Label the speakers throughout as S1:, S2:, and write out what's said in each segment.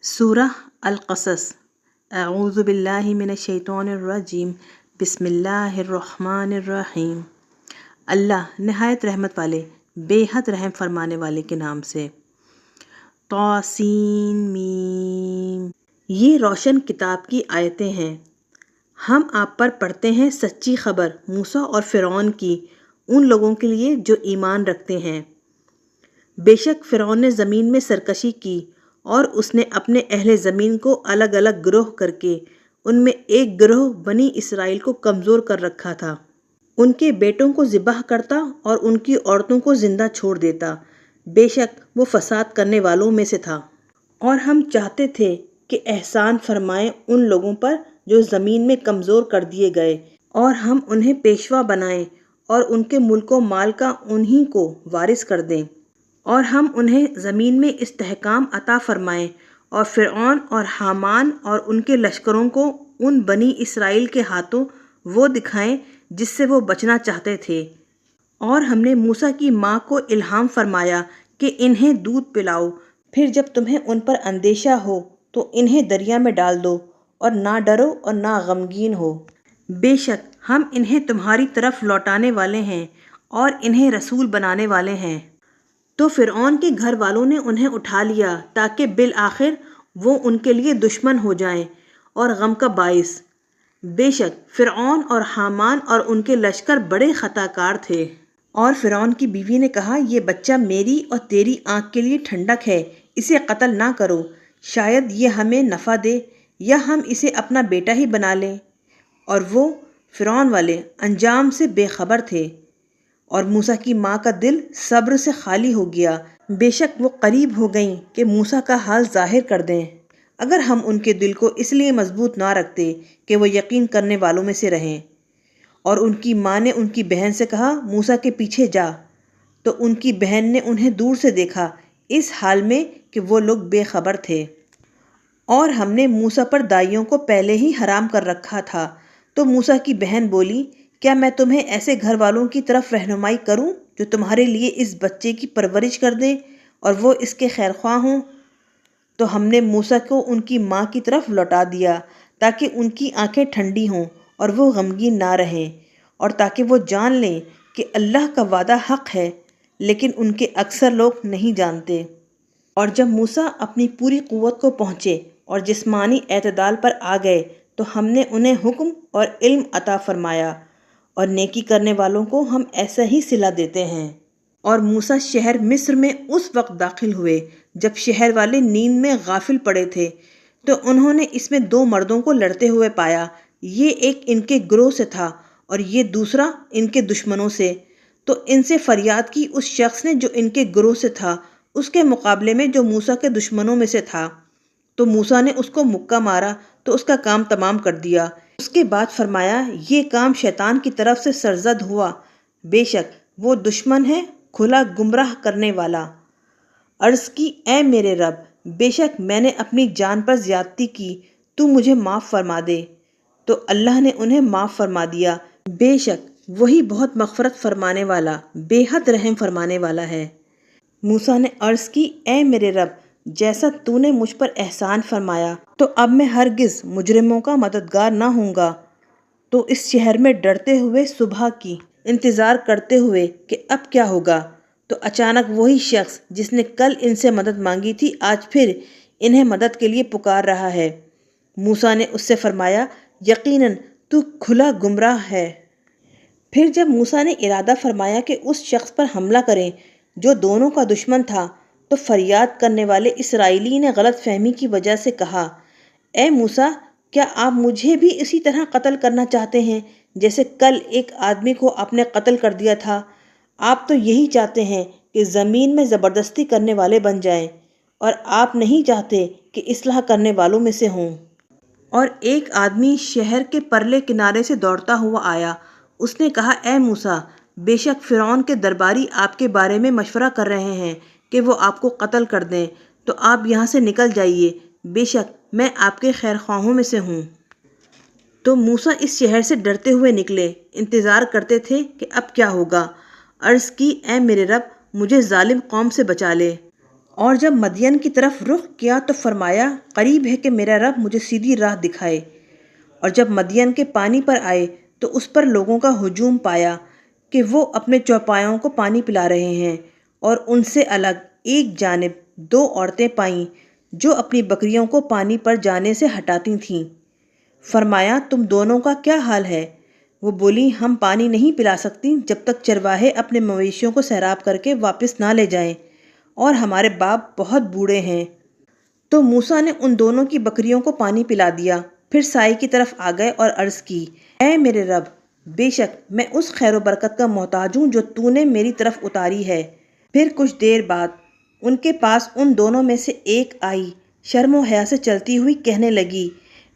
S1: سورہ القصص۔ اعوذ باللہ من الشیطان الرجیم، بسم اللہ الرحمن الرحیم۔ اللہ نہایت رحمت والے بے حد رحم فرمانے والے کے نام سے۔ طاسین میم، یہ روشن کتاب کی آیتیں ہیں۔ ہم آپ پر پڑھتے ہیں سچی خبر موسیٰ اور فرعون کی ان لوگوں کے لیے جو ایمان رکھتے ہیں۔ بے شک فرعون نے زمین میں سرکشی کی اور اس نے اپنے اہل زمین کو الگ الگ گروہ کر کے ان میں ایک گروہ بنی اسرائیل کو کمزور کر رکھا تھا۔ ان کے بیٹوں کو ذبح کرتا اور ان کی عورتوں کو زندہ چھوڑ دیتا۔ بے شک وہ فساد کرنے والوں میں سے تھا۔ اور ہم چاہتے تھے کہ احسان فرمائیں ان لوگوں پر جو زمین میں کمزور کر دیے گئے، اور ہم انہیں پیشوا بنائیں اور ان کے ملک و مال کا انہی کو وارث کر دیں، اور ہم انہیں زمین میں استحکام عطا فرمائیں، اور فرعون اور حامان اور ان کے لشکروں کو ان بنی اسرائیل کے ہاتھوں وہ دکھائیں جس سے وہ بچنا چاہتے تھے۔ اور ہم نے موسیٰ کی ماں کو الہام فرمایا کہ انہیں دودھ پلاؤ، پھر جب تمہیں ان پر اندیشہ ہو تو انہیں دریا میں ڈال دو، اور نہ ڈرو اور نہ غمگین ہو۔ بے شک ہم انہیں تمہاری طرف لوٹانے والے ہیں اور انہیں رسول بنانے والے ہیں۔ تو فرعون کے گھر والوں نے انہیں اٹھا لیا تاکہ بالآخر وہ ان کے لیے دشمن ہو جائیں اور غم کا باعث۔ بے شک فرعون اور حامان اور ان کے لشکر بڑے خطا کار تھے۔ اور فرعون کی بیوی نے کہا، یہ بچہ میری اور تیری آنکھ کے لیے ٹھنڈک ہے، اسے قتل نہ کرو، شاید یہ ہمیں نفع دے یا ہم اسے اپنا بیٹا ہی بنا لیں۔ اور وہ فرعون والے انجام سے بے خبر تھے۔ اور موسیٰ کی ماں کا دل صبر سے خالی ہو گیا، بے شک وہ قریب ہو گئیں کہ موسیٰ کا حال ظاہر کر دیں، اگر ہم ان کے دل کو اس لیے مضبوط نہ رکھتے کہ وہ یقین کرنے والوں میں سے رہیں۔ اور ان کی ماں نے ان کی بہن سے کہا، موسیٰ کے پیچھے جا۔ تو ان کی بہن نے انہیں دور سے دیکھا، اس حال میں کہ وہ لوگ بے خبر تھے۔ اور ہم نے موسیٰ پر دائیوں کو پہلے ہی حرام کر رکھا تھا۔ تو موسیٰ کی بہن بولی، کیا میں تمہیں ایسے گھر والوں کی طرف رہنمائی کروں جو تمہارے لیے اس بچے کی پرورش کر دیں اور وہ اس کے خیر خواہ ہوں؟ تو ہم نے موسیٰ کو ان کی ماں کی طرف لوٹا دیا تاکہ ان کی آنکھیں ٹھنڈی ہوں اور وہ غمگین نہ رہیں، اور تاکہ وہ جان لیں کہ اللہ کا وعدہ حق ہے، لیکن ان کے اکثر لوگ نہیں جانتے۔ اور جب موسیٰ اپنی پوری قوت کو پہنچے اور جسمانی اعتدال پر آ گئے تو ہم نے انہیں حکم اور علم عطا فرمایا، اور نیکی کرنے والوں کو ہم ایسا ہی صلہ دیتے ہیں۔ اور موسیٰ شہر مصر میں اس وقت داخل ہوئے جب شہر والے نیند میں غافل پڑے تھے، تو انہوں نے اس میں 2 مردوں کو لڑتے ہوئے پایا، یہ ایک ان کے گروہ سے تھا اور یہ دوسرا ان کے دشمنوں سے۔ تو ان سے فریاد کی اس شخص نے جو ان کے گروہ سے تھا، اس کے مقابلے میں جو موسیٰ کے دشمنوں میں سے تھا۔ تو موسیٰ نے اس کو مکہ مارا تو اس کا کام تمام کر دیا۔ اس کے بعد فرمایا، یہ کام شیطان کی طرف سے سرزد ہوا، بے شک وہ دشمن ہے کھلا گمراہ کرنے والا۔ عرض کی، اے میرے رب، بے شک میں نے اپنی جان پر زیادتی کی، تو مجھے معاف فرما دے۔ تو اللہ نے انہیں معاف فرما دیا، بے شک وہی بہت مغفرت فرمانے والا بے حد رحم فرمانے والا ہے۔ موسیٰ نے عرض کی، اے میرے رب، جیسا تو نے مجھ پر احسان فرمایا تو اب میں ہرگز مجرموں کا مددگار نہ ہوں گا۔ تو اس شہر میں ڈرتے ہوئے صبح کی انتظار کرتے ہوئے کہ اب کیا ہوگا، تو اچانک وہی شخص جس نے کل ان سے مدد مانگی تھی آج پھر انہیں مدد کے لیے پکار رہا ہے۔ موسیٰ نے اس سے فرمایا، یقیناً تو کھلا گمراہ ہے۔ پھر جب موسیٰ نے ارادہ فرمایا کہ اس شخص پر حملہ کریں جو دونوں کا دشمن تھا، تو فریاد کرنے والے اسرائیلی نے غلط فہمی کی وجہ سے کہا، اے موسیٰ، کیا آپ مجھے بھی اسی طرح قتل کرنا چاہتے ہیں جیسے کل ایک آدمی کو آپ نے قتل کر دیا تھا؟ آپ تو یہی چاہتے ہیں کہ زمین میں زبردستی کرنے والے بن جائیں، اور آپ نہیں چاہتے کہ اصلاح کرنے والوں میں سے ہوں۔ اور ایک آدمی شہر کے پرلے کنارے سے دوڑتا ہوا آیا، اس نے کہا، اے موسیٰ، بے شک فرعون کے درباری آپ کے بارے میں مشورہ کر رہے ہیں کہ وہ آپ کو قتل کر دیں، تو آپ یہاں سے نکل جائیے، بے شک میں آپ کے خیر خواہوں میں سے ہوں۔ تو موسیٰ اس شہر سے ڈرتے ہوئے نکلے، انتظار کرتے تھے کہ اب کیا ہوگا۔ عرض کی، اے میرے رب، مجھے ظالم قوم سے بچا لے۔ اور جب مدین کی طرف رخ کیا تو فرمایا قریب ہے کہ میرا رب مجھے سیدھی راہ دکھائے۔ اور جب مدین کے پانی پر آئے تو اس پر لوگوں کا ہجوم پایا کہ وہ اپنے چوپایوں کو پانی پلا رہے ہیں، اور ان سے الگ ایک جانب 2 عورتیں پائیں جو اپنی بکریوں کو پانی پر جانے سے ہٹاتی تھیں۔ فرمایا تم دونوں کا کیا حال ہے؟ وہ بولی ہم پانی نہیں پلا سکتی جب تک چرواہے اپنے مویشیوں کو سیراب کر کے واپس نہ لے جائیں، اور ہمارے باپ بہت بوڑھے ہیں۔ تو موسیٰ نے ان دونوں کی بکریوں کو پانی پلا دیا، پھر سائے کی طرف آ گئے اور عرض کی اے میرے رب، بے شک میں اس خیر و برکت کا محتاج ہوں جو تو نے میری طرف اتاری ہے۔ پھر کچھ دیر بعد ان کے پاس ان دونوں میں سے ایک آئی، شرم و حیا سے چلتی ہوئی کہنے لگی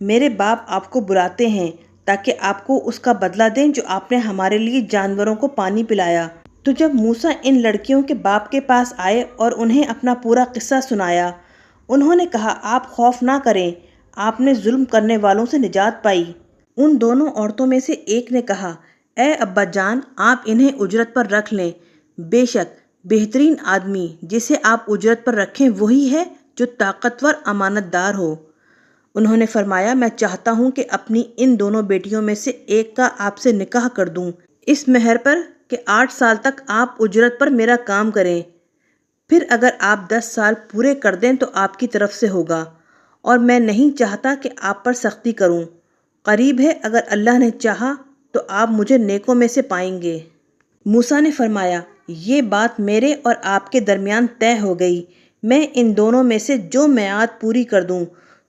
S1: میرے باپ آپ کو بلاتے ہیں تاکہ آپ کو اس کا بدلہ دیں جو آپ نے ہمارے لیے جانوروں کو پانی پلایا۔ تو جب موسیٰ ان لڑکیوں کے باپ کے پاس آئے اور انہیں اپنا پورا قصہ سنایا، انہوں نے کہا آپ خوف نہ کریں، آپ نے ظلم کرنے والوں سے نجات پائی۔ ان دونوں عورتوں میں سے ایک نے کہا اے ابا جان، آپ انہیں اجرت پر رکھ لیں، بے شک بہترین آدمی جسے آپ اجرت پر رکھیں وہی ہے جو طاقتور امانت دار ہو۔ انہوں نے فرمایا میں چاہتا ہوں کہ اپنی ان دونوں بیٹیوں میں سے ایک کا آپ سے نکاح کر دوں اس مہر پر کہ 8 سال تک آپ اجرت پر میرا کام کریں، پھر اگر آپ 10 سال پورے کر دیں تو آپ کی طرف سے ہوگا، اور میں نہیں چاہتا کہ آپ پر سختی کروں۔ قریب ہے اگر اللہ نے چاہا تو آپ مجھے نیکوں میں سے پائیں گے۔ موسیٰ نے فرمایا یہ بات میرے اور آپ کے درمیان طے ہو گئی، میں ان دونوں میں سے جو میعاد پوری کر دوں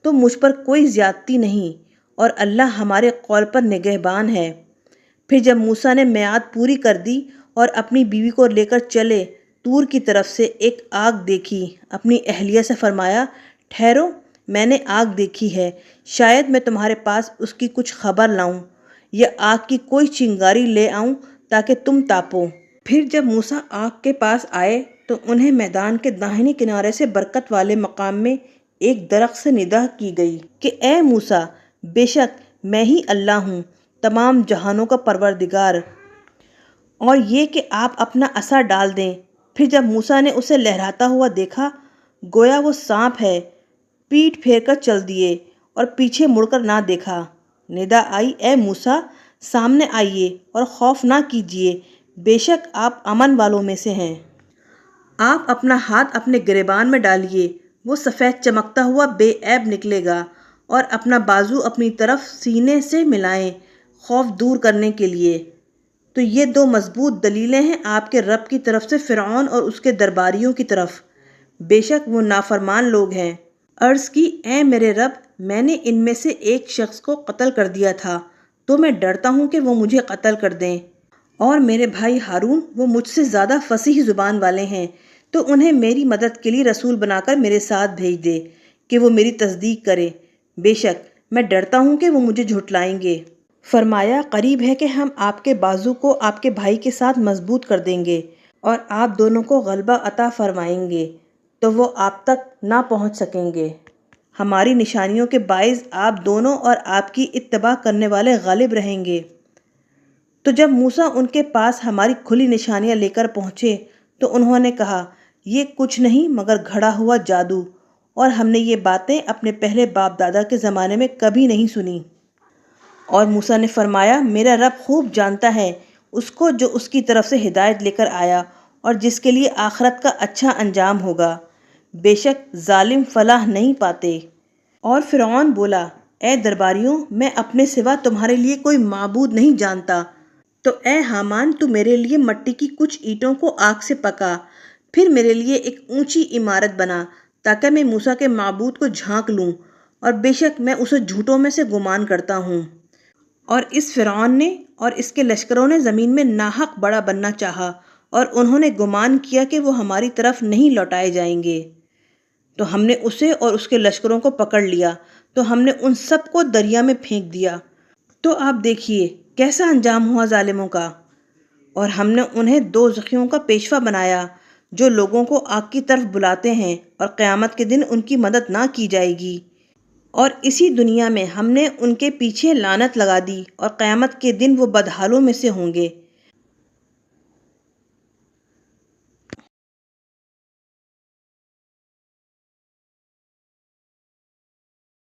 S1: تو مجھ پر کوئی زیادتی نہیں، اور اللہ ہمارے قول پر نگہبان ہے۔ پھر جب موسیٰ نے میعاد پوری کر دی اور اپنی بیوی کو لے کر چلے، طور کی طرف سے ایک آگ دیکھی، اپنی اہلیہ سے فرمایا ٹھہرو، میں نے آگ دیکھی ہے، شاید میں تمہارے پاس اس کی کچھ خبر لاؤں یا آگ کی کوئی چنگاری لے آؤں تاکہ تم تاپو۔ پھر جب موسیٰ آگ کے پاس آئے تو انہیں میدان کے داہنے کنارے سے برکت والے مقام میں ایک درخت سے ندا کی گئی کہ اے موسیٰ، بے شک میں ہی اللہ ہوں، تمام جہانوں کا پروردگار، اور یہ کہ آپ اپنا عصا ڈال دیں۔ پھر جب موسیٰ نے اسے لہراتا ہوا دیکھا گویا وہ سانپ ہے، پیٹھ پھیر کر چل دیے اور پیچھے مڑ کر نہ دیکھا۔ ندا آئی اے موسیٰ، سامنے آئیے اور خوف نہ کیجیے، بے شک آپ امن والوں میں سے ہیں۔ آپ اپنا ہاتھ اپنے گریبان میں ڈالیے، وہ سفید چمکتا ہوا بے عیب نکلے گا، اور اپنا بازو اپنی طرف سینے سے ملائیں خوف دور کرنے کے لیے۔ تو یہ 2 مضبوط دلیلیں ہیں آپ کے رب کی طرف سے فرعون اور اس کے درباریوں کی طرف، بے شک وہ نافرمان لوگ ہیں۔ عرض کی اے میرے رب، میں نے ان میں سے ایک شخص کو قتل کر دیا تھا، تو میں ڈرتا ہوں کہ وہ مجھے قتل کر دیں، اور میرے بھائی ہارون وہ مجھ سے زیادہ فصیح زبان والے ہیں، تو انہیں میری مدد کے لیے رسول بنا کر میرے ساتھ بھیج دے کہ وہ میری تصدیق کرے، بے شک میں ڈرتا ہوں کہ وہ مجھے جھٹلائیں گے۔ فرمایا قریب ہے کہ ہم آپ کے بازو کو آپ کے بھائی کے ساتھ مضبوط کر دیں گے اور آپ دونوں کو غلبہ عطا فرمائیں گے تو وہ آپ تک نہ پہنچ سکیں گے۔ ہماری نشانیوں کے باعث آپ دونوں اور آپ کی اتباع کرنے والے غالب رہیں گے۔ تو جب موسیٰ ان کے پاس ہماری کھلی نشانیاں لے کر پہنچے تو انہوں نے کہا یہ کچھ نہیں مگر گھڑا ہوا جادو، اور ہم نے یہ باتیں اپنے پہلے باپ دادا کے زمانے میں کبھی نہیں سنی۔ اور موسیٰ نے فرمایا میرا رب خوب جانتا ہے اس کو جو اس کی طرف سے ہدایت لے کر آیا اور جس کے لیے آخرت کا اچھا انجام ہوگا، بے شک ظالم فلاح نہیں پاتے۔ اور فرعون بولا اے درباریوں، میں اپنے سوا تمہارے لیے کوئی معبود نہیں جانتا، تو اے حامان تو میرے لیے مٹی کی کچھ اینٹوں کو آگ سے پکا، پھر میرے لیے ایک اونچی عمارت بنا تاکہ میں موسیٰ کے معبود کو جھانک لوں، اور بے شک میں اسے جھوٹوں میں سے گمان کرتا ہوں۔ اور اس فرعون نے اور اس کے لشکروں نے زمین میں ناحق بڑا بننا چاہا، اور انہوں نے گمان کیا کہ وہ ہماری طرف نہیں لوٹائے جائیں گے، تو ہم نے اسے اور اس کے لشکروں کو پکڑ لیا، تو ہم نے ان سب کو دریا میں پھینک دیا۔ تو آپ دیکھیے کیسا انجام ہوا ظالموں کا۔ اور ہم نے انہیں دوزخیوں کا پیشوا بنایا جو لوگوں کو آگ کی طرف بلاتے ہیں، اور قیامت کے دن ان کی مدد نہ کی جائے گی۔ اور اسی دنیا میں ہم نے ان کے پیچھے لعنت لگا دی، اور قیامت کے دن وہ بدحالوں میں سے ہوں گے۔